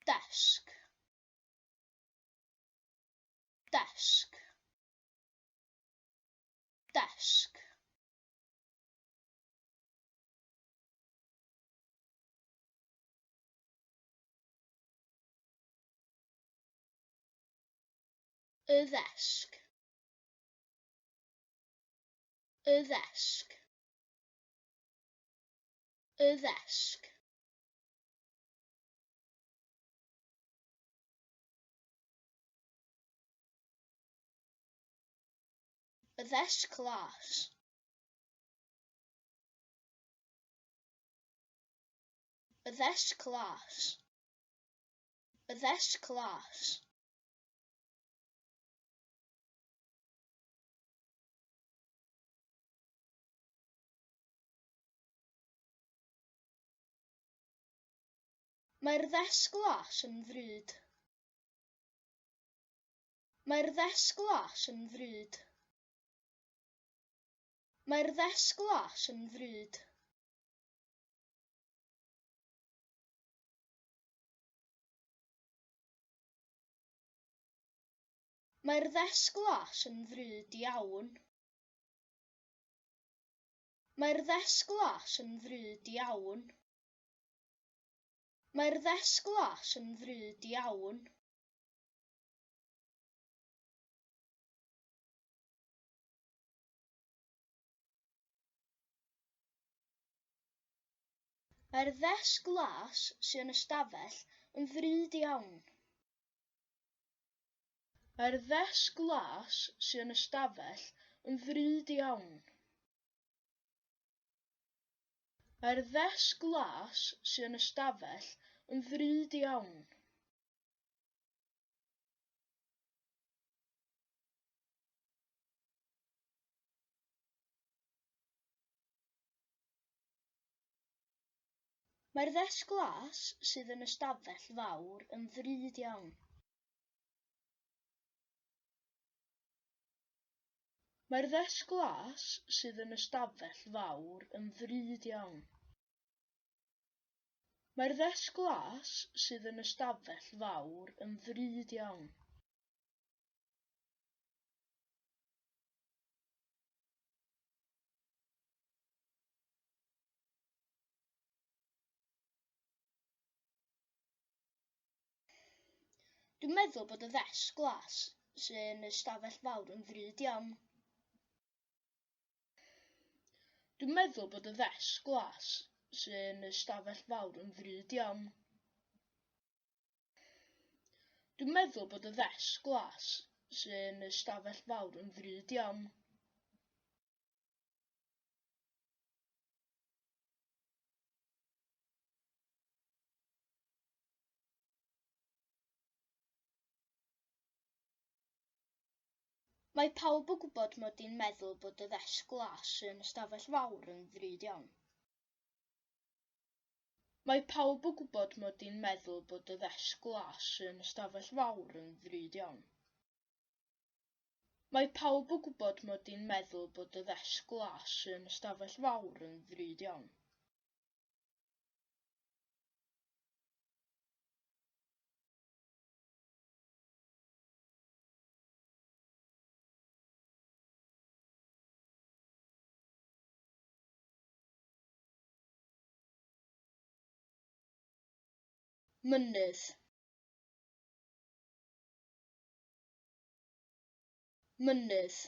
Desg. Desg. Desg. Y ddesg. Y ddesg. Y ddesg. Y ddesg glas. Y ddesg glas. Y ddesg glas. Mae'r ddesg glas yn ddrud. Mae'r ddesg glas yn ddrud. Mae'r ddesg glas yn ddrud. Mae'r ddesg glas yn ddrud iawn. Mae'r ddesg glas yn ddrud iawn. Mae'r ddesg glas yn ddrud iawn. Mae'r ddesg glas sydd yn y stafell yn ddrud iawn. Mae'r ddesg glas sydd yn y stafell yn ddrud iawn. Mae'r ddesg glas sydd yn y stafell yn ddrud iawn. Mae'r ddesg glas sydd yn y stafell fawr yn ddrud iawn. Mae'r ddesg glas sydd yn y stafell fawr yn ddrud iawn. Mae'r ddesg glas sydd yn y stafell fawr yn ddrud iawn. Dwi'n meddwl bod y ddesg glas sydd yn y stafell fawr yn ddrud iawn. Dwi'n meddwl bod y ddesg glas sydd yn y stafell fawr yn ddrud iawn. Dwi'n meddwl bod y ddesg glas sydd yn y stafell fawr yn ddrud iawn. Mae pawb yn gwybod mod i'n meddwl bod y ddesg glas sydd yn y stafell fawr yn ddrud iawn. Mae pawb yn gwybod mod i'n meddwl bod y ddesg glas sydd yn y stafell fawr yn ddrud iawn. Mae pawb yn gwybod mod i'n meddwl bod y ddesg glas sydd yn y stafell fawr yn ddrud iawn. Mynydd. Mynydd.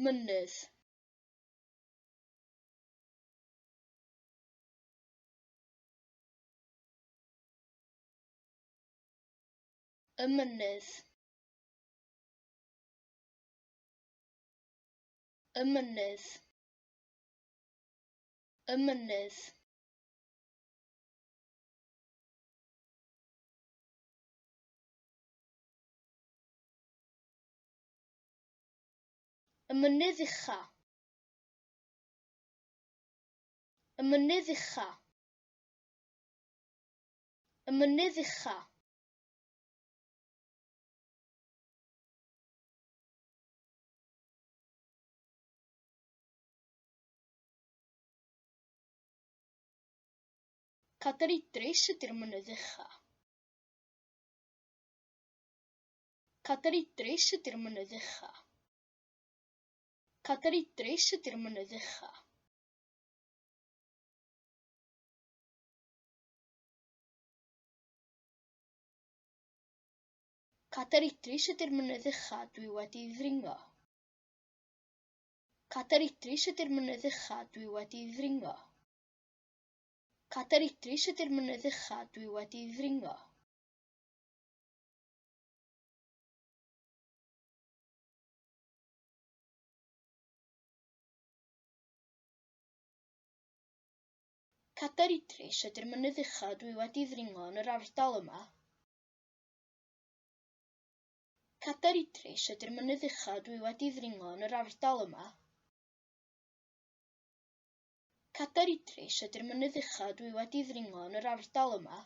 Mynydd. Y mynydd. Y mynydd. Y mynydd. Y mynydd ucha. Y mynydd ucha. Y mynydd ucha. Cadair Idris ydy'r mynydd uchaf. Cadair Idris ydy'r mynydd uchaf. Cadair Idris ydy'r mynydd uchaf. Cadair Idris ydy'r mynydd uchaf dwi wedi ddringo. Cadair Idris ydy'r mynydd uchaf dwi wedi ddringo. Cadair Idris ydy'r mynydd uchaf dwi wedi ddringo. Cadair Idris ydy'r mynydd uchaf dwi wedi ddringo yn yr ardal yma. Cadair Idris ydy'r mynydd uchaf dwi wedi ddringo yn yr ardal yma. Cadair Idris ydy'r mynydd uchaf dwi wedi ddringo yn yr ardal yma.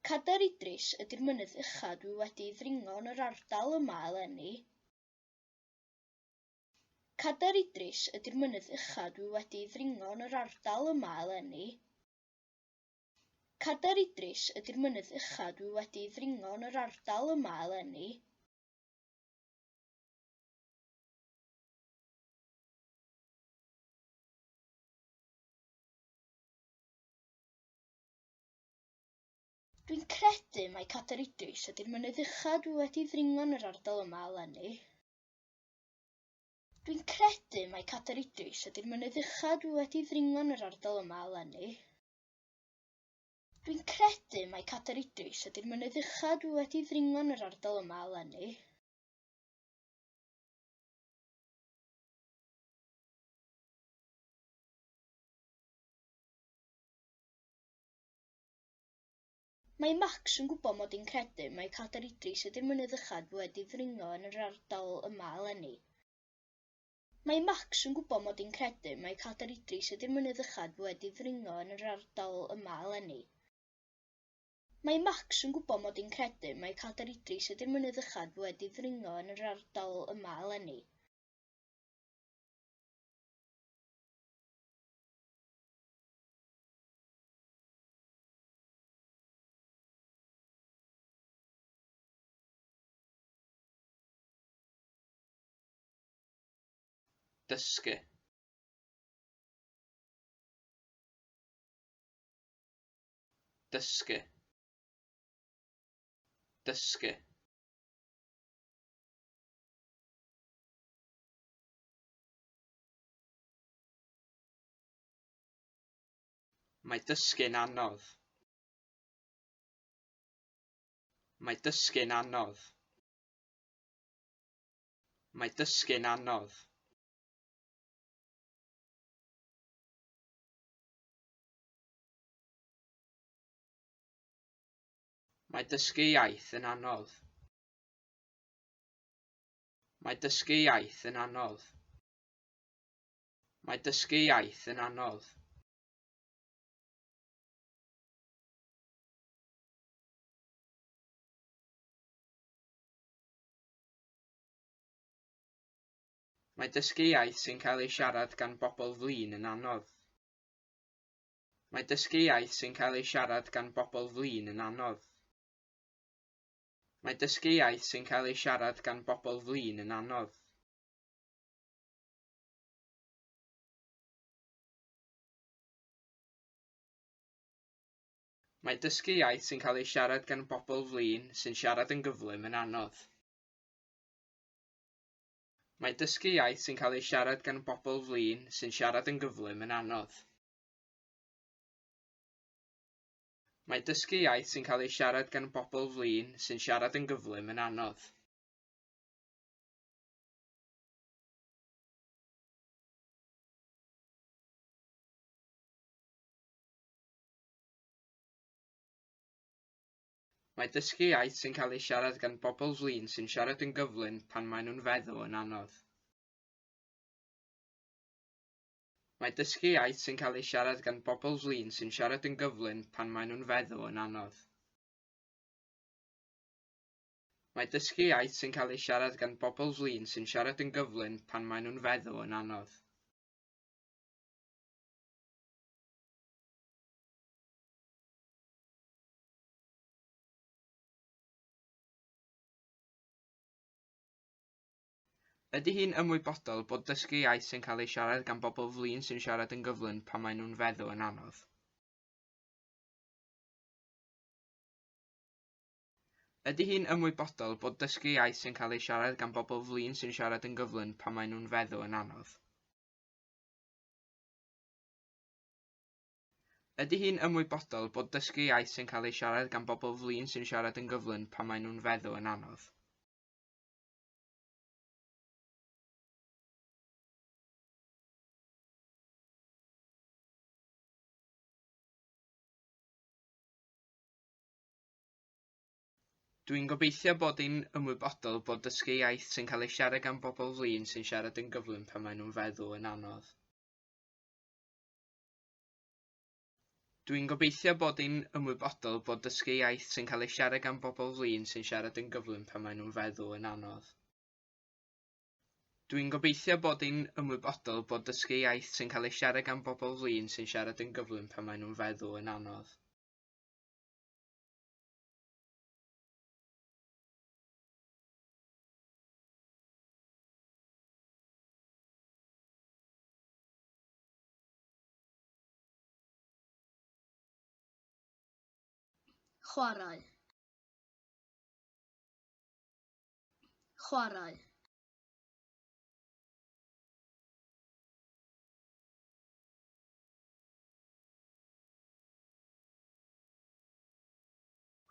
Cadair Idris ydy'r mynydd uchaf dwi wedi ddringo yn yr ardal yma eleni. Cadair Idris ydy'r mynydd uchaf dwi wedi ddringo yn yr ardal yma eleni. Cadair Idris ydy'r mynydd uchaf dwi wedi ddringo yn yr ardal yma eleni. Dwi'n credu mai Cadair Idris ydy'r mynydd uchaf dwi wedi ddringo yn yr ardal yma eleni. Dwi'n credu mai Cadair Idris ydy'r mynydd uchaf dwi wedi ddringo yn yr ardal yma eleni. Dwi'n credu mai Cadair Idris ydy'r mynydd uchaf dwi wedi ddringo yn yr ardal yma eleni. Mae Max yn gwybod mod i'n credu mai Cadair Idris ydy'r mynydd uchaf dwi wedi ddringo yn yr ardal yma eleni. Mae Max yn gwybod mod i'n credu mai Cadair Idris ydy'r mynydd uchaf dwi wedi ddringo yn yr ardal yma eleni. Mae Max yn gwybod mod i'n credu mai Cadair Idris ydy'r mynydd uchaf dwi wedi ddringo yn yr ardal yma eleni. Dysgu. Dysgu. Dysgu. Mae dysgu'n anodd. Mae dysgu'n anodd. Mae dysgu'n anodd. Mae dysgu iaith yn anodd. Mae dysgu iaith yn anodd. Mae dysgu iaith yn anodd. Mae dysgu iaith sy'n cael ei siarad gan bobl flin yn anodd. Mae dysgu iaith sy'n cael ei siarad gan bobl flin yn anodd. Mae dysgu iaith sy'n cael ei siarad gan bobl flin yn anodd. Mae dysgu iaith sy'n cael ei siarad gan bobl flin sy'n siarad yn gyflym yn anodd. Mae dysgu iaith sy'n cael ei siarad gan bobl flin sy'n siarad yn gyflym yn anodd. Mae dysgu iaith sy'n cael ei siarad gan bobl flin sy'n siarad yn gyflym yn anodd. Mae dysgu iaith sy'n cael ei siarad gan bobl flin sy'n siarad yn gyflym pan maen nhw'n feddwl yn anodd. Mae dysgu iaith sy'n cael ei siarad gan bobl flin sy'n siarad yn gyflym pan maen nhw'n feddwl yn anodd. Mae dysgu iaith sy'n cael ei siarad gan bobl flin sy'n siarad yn gyflym pan maen nhw'n feddwl yn anodd. Ydy hi'n ymwybodol bod dysgu iaith sy'n cael ei siarad gan bobl flin sy'n siarad yn gyflym pan maen nhw'n feddwl yn anodd? Ydy hi'n ymwybodol bod dysgu iaith sy'n cael ei siarad gan bobl flin sy'n siarad yn gyflym pan maen nhw'n feddwl yn anodd? Ydy hi'n ymwybodol bod dysgu iaith sy'n cael ei siarad gan bobl flin sy'n siarad yn gyflym pan maen nhw'n feddwl yn anodd? Dwi'n gobeithio bod hi'n ymwybodol bod dysgu iaith sy'n cael ei siarad gan bobl flin sy'n siarad yn gyflym pan maen nhw'n feddwl yn anodd. Dwi'n gobeithio bod hi'n ymwybodol bod dysgu iaith sy'n cael ei siarad gan bobl flin sy'n siarad yn gyflym pan maen nhw'n feddwl yn anodd. Dwi'n gobeithio bod hi'n ymwybodol bod dysgu iaith sy'n cael ei siarad gan bobl flin sy'n siarad yn gyflym pan maen nhw'n feddwl yn anodd. Chwarae. Chwarae.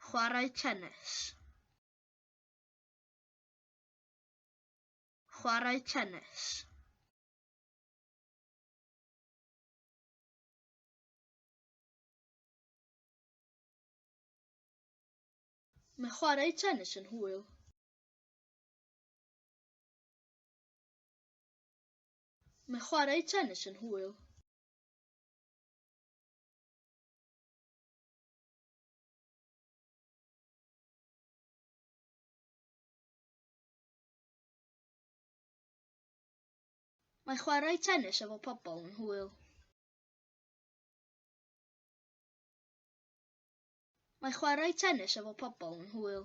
Chwarae tennis. Chwarae tennis. Mae chwarae tennis yn hwyl. Mae chwarae tennis yn hwyl. Mae chwarae tennis efo pobl yn hwyl. Mae chwarae tennis efo pobl yn hwyl.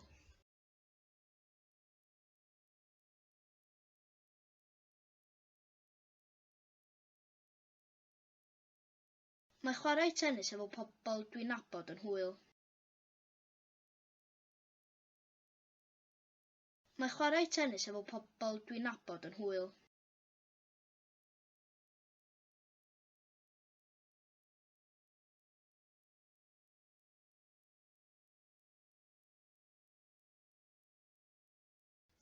Mae chwarae tennis efo pobl dwi'n nabod yn hwyl. Mae chwarae tennis efo pobl dwi'n nabod yn hwyl.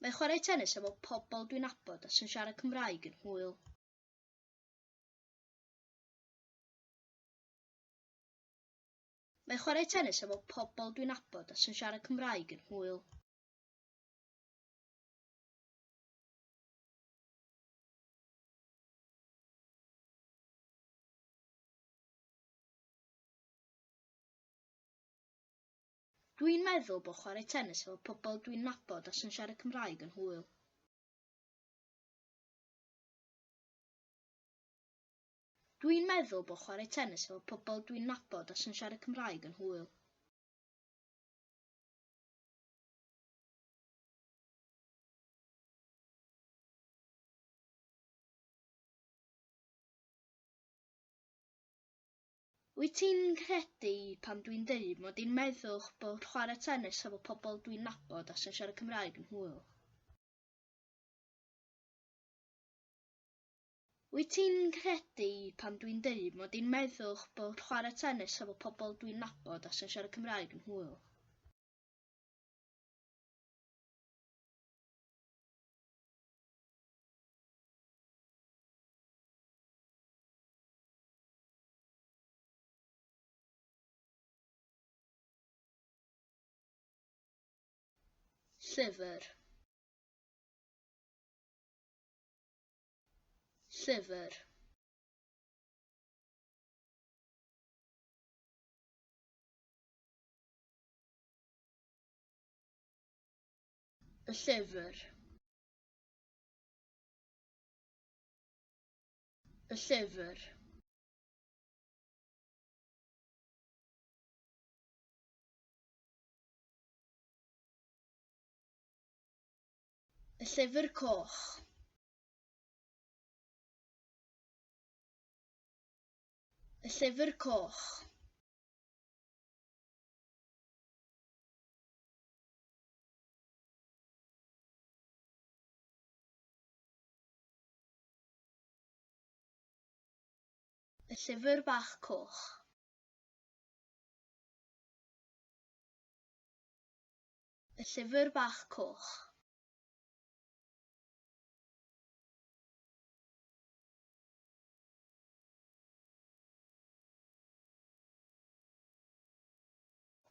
Mae chwarae tennis efo pobl dwi'n nabod a sy'n siarad Cymraeg yn hwyl. Mae chwarae tennis efo pobl dwi'n nabod a sy'n siarad Cymraeg yn hwyl. Dwi'n meddwl bod chwarae tennis efo pobl dwi'n nabod a sy'n siarad Cymraeg yn hwyl. Dwi'n meddwl bod chwarae tennis efo pobl dwi'n nabod a sy'n siarad Cymraeg yn hwyl. Wyt ti'n credu pan dwi'n deud mod i'n meddwl bod chwarae tennis efo pobl dwi'n nabod a sy'n siarad Cymraeg yn hwyl? Wyt ti'n credu pan dwi'n deud mod i'n meddwl bod chwarae tennis efo pobl dwi'n nabod a sy'n siarad Cymraeg yn hwyl? Llyfr. Llyfr. Y llyfr. Y llyfr. Y llyfr coch. Y llyfr coch. Y llyfr bach coch. Y llyfr bach coch.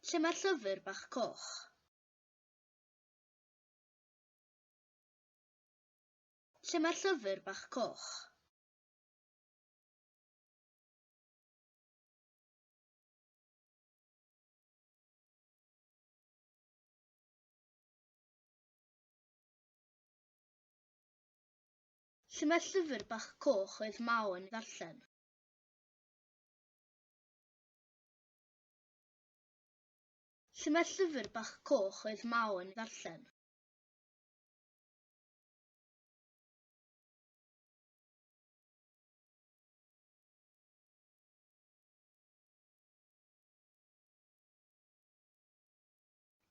Lle mae'r llyfr bach coch? Lle mae'r llyfr bach coch? Lle mae'r llyfr bach coch oedd Maw yn ddarllen? Lle mae'r llyfr bach coch oedd Maw yn ddarllen?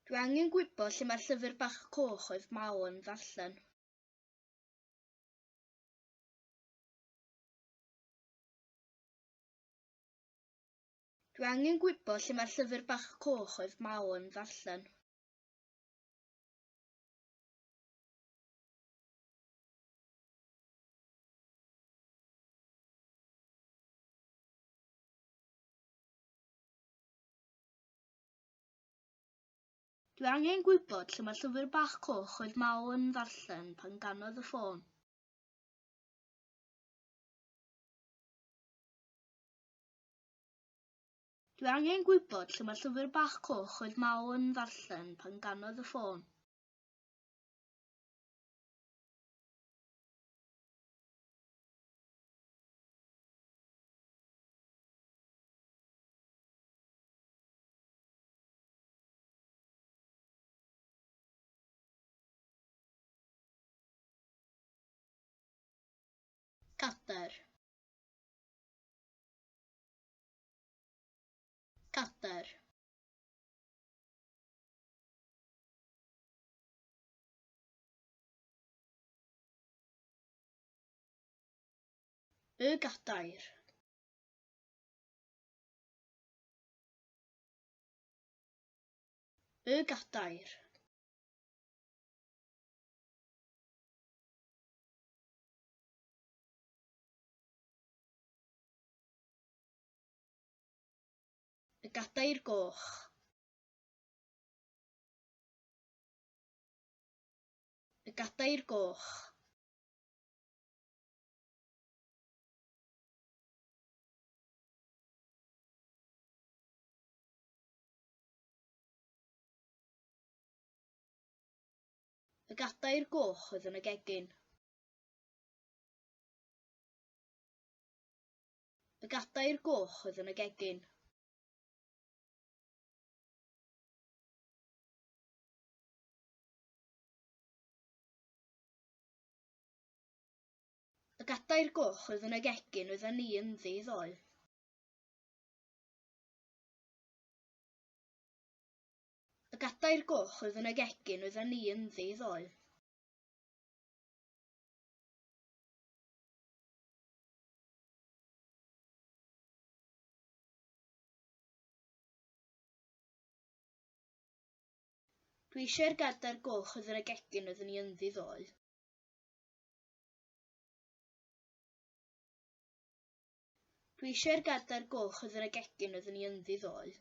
Dwi angen gwybod lle mae'r llyfr bach coch oedd Maw yn ddarllen. Dwi angen gwybod lle mae'r llyfr bach coch oedd Maw yn ddarllen. Dwi angen gwybod lle mae'r llyfr bach coch oedd Maw yn ddarllen pan ganodd y ffôn. Dwi angen gwybod lle mae'r llyfr bach coch oedd Maw yn ddarllen pan ganodd y ffôn. Cadair. Cadair. Y gadair. Y gadair. Y gadair goch. Y gadair goch. Y gadair goch oedd yn y gegin. Y gadair goch oedd yn y gegin. Y gadair goch oedd yn y gegin oedden ni ynddi ddoe. Y gadair goch oedd yn y gegin oedden ni ynddi ddoe. Dwi eisiau'r gadair goch oedd yn y gegin oedden ni ynddi ddoe. Dwi eisiau'r gadair goch oedd yn y gegin oedden ni ynddi ddoe.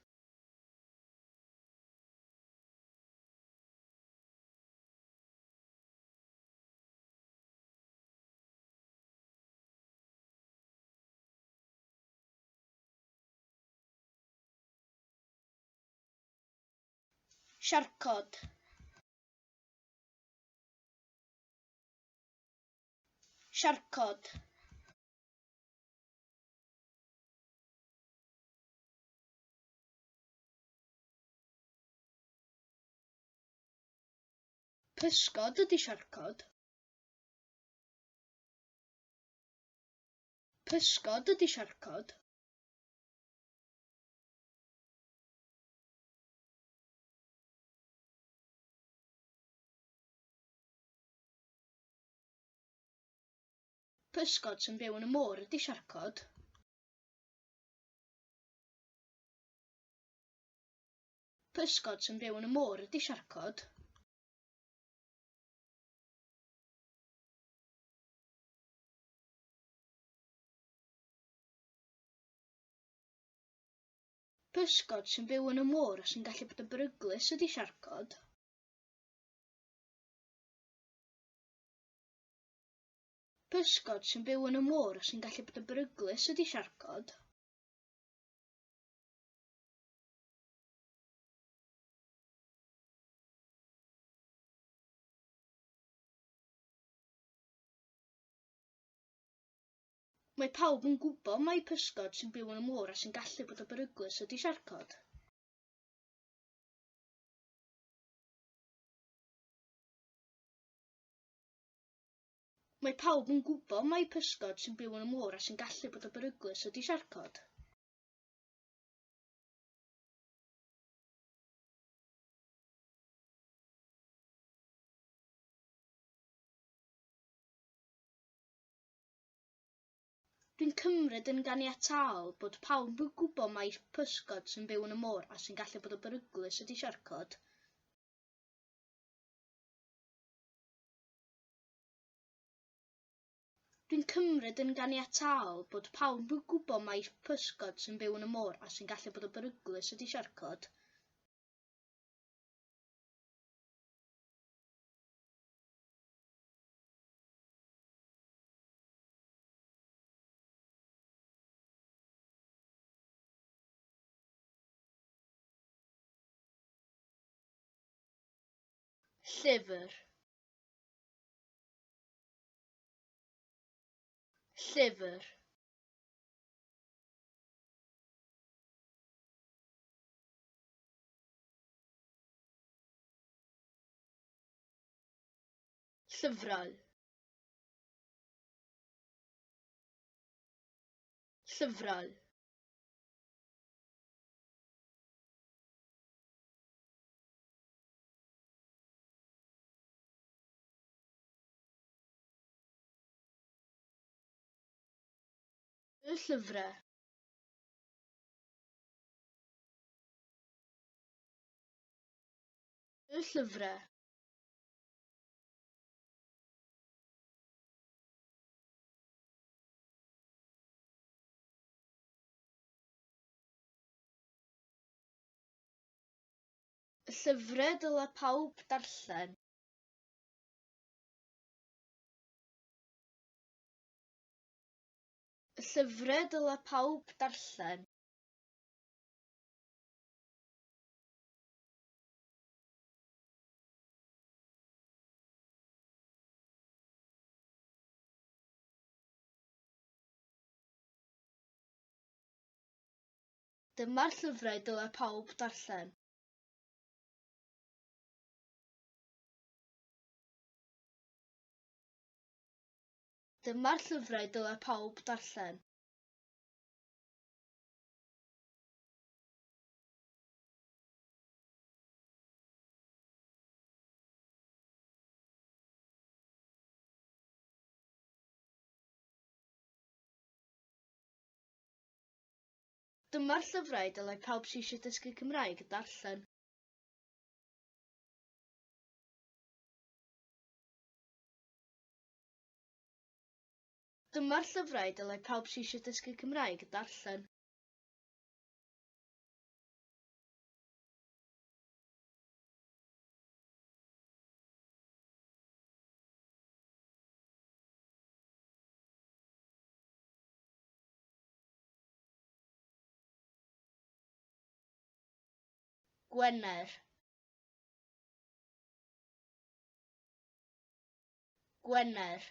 Siarcod. Siarcod. Pysgod ydy siarcod. Pysgod ydy siarcod. Pysgod sy'n byw yn y môr ydy siarcod. Pysgod sy'n byw yn y môr ydy siarcod. Pysgod sy'n byw yn y môr a sy'n gallu bod yn beryglus ydy siarcod. Pysgod sy'n byw yn y môr a sy'n gallu bod yn beryglus ydy siarcod. Mae pawb yn gwybod mai pysgod sy'n byw yn y môr a sy'n gallu bod yn beryglus ydy siarcod. Mae pawb yn gwybod mai pysgod sy'n byw yn y môr a sy'n gallu bod yn beryglus ydy siarcod. Dwi'n cymryd yn ganiataol bod pawb yn gwybod mai pysgod sy'n byw yn y môr a sy'n gallu bod yn beryglus ydy siarcod. Dwi'n cymryd yn ganiataol bod pawb yn gwybod mai pysgod sy'n byw yn y môr a sy'n gallu bod yn beryglus ydy siarcod. Llyfr. Llyfr. Llyfrau. Llyfrau. Y llyfrau. Y llyfrau. Y llyfrau dylai pawb darllen. Y llyfrau dylai pawb darllen. Dyma'r llyfrau dylai pawb darllen. Dyma'r llyfrau dylai pawb darllen. Dyma'r llyfrau dylai pawb sy'n eisiau dysgu Cymraeg darllen. Dyma'r llyfrau dylai pawb sy'n eisiau dysgu Cymraeg darllen. Gwener. Gwener.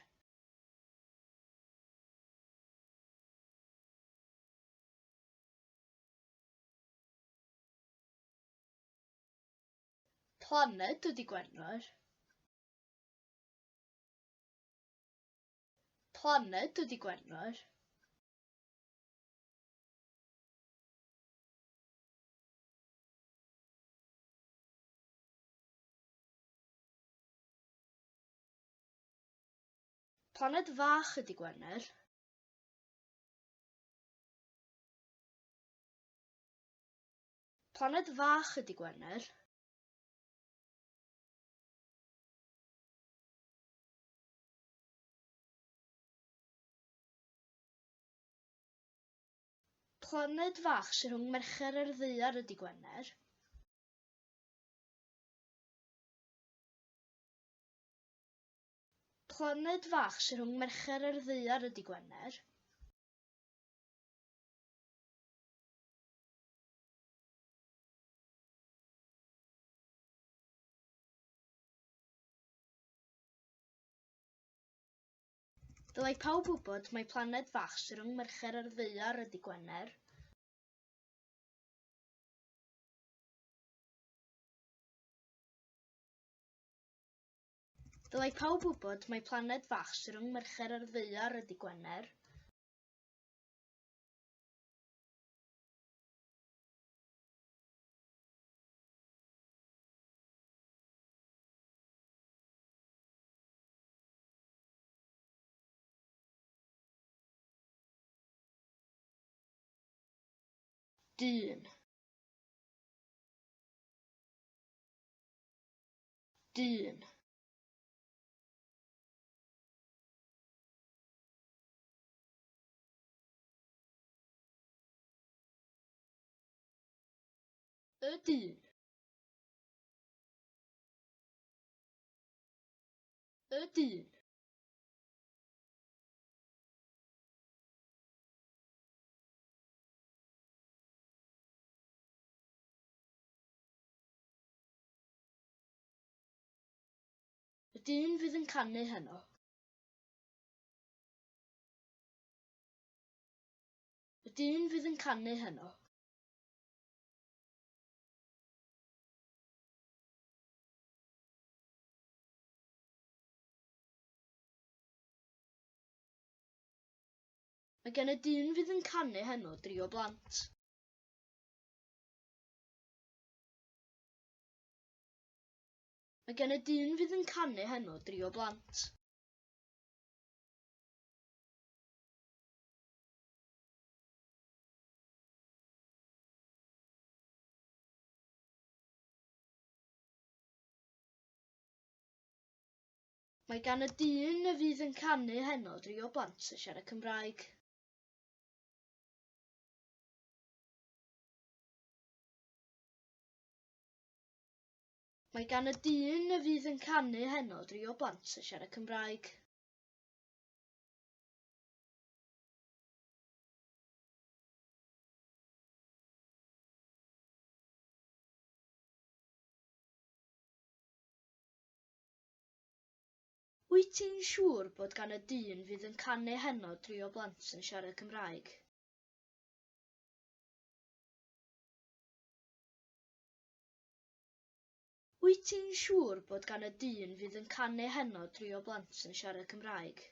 Planed ydy Gwener. Planed ydy Gwener. Planed fach ydy Gwener. Planed fach ydy Gwener. Planed fach sy'n rhwng Mercher a'r Ddaear ydy Gwener. Planed fach sy'n rhwng Mercher a'r Ddaear ydy Gwener. Dylai pawb wybod mai planed fach sy'n rhwng Mercher a'r Ddaear ydy Gwener. Dylai pawb wybod mai planed fach sy'n rhwng Mercher a'r Ddaear ydy Gwener. Dyn. Dyn. Y dyn. Y dyn. Y dyn fydd yn canu heno. Y dyn fydd yn canu heno. Mae gen y dyn fydd yn canu heno 3 o blant. Mae gen y dyn fydd yn canu heno 3 o blant. Mae gan y dyn y fydd yn canu heno 3 o blant sy'n siarad Cymraeg. Mae gan y dyn y fydd yn canu heno 3 o blant sy'n siarad Cymraeg. Wyt ti'n siŵr bod gan y dyn fydd yn canu heno 3 o blant sy'n siarad Cymraeg? Wyt ti'n siŵr bod gan y dyn fydd yn canu heno 3 o blant sy'n siarad Cymraeg?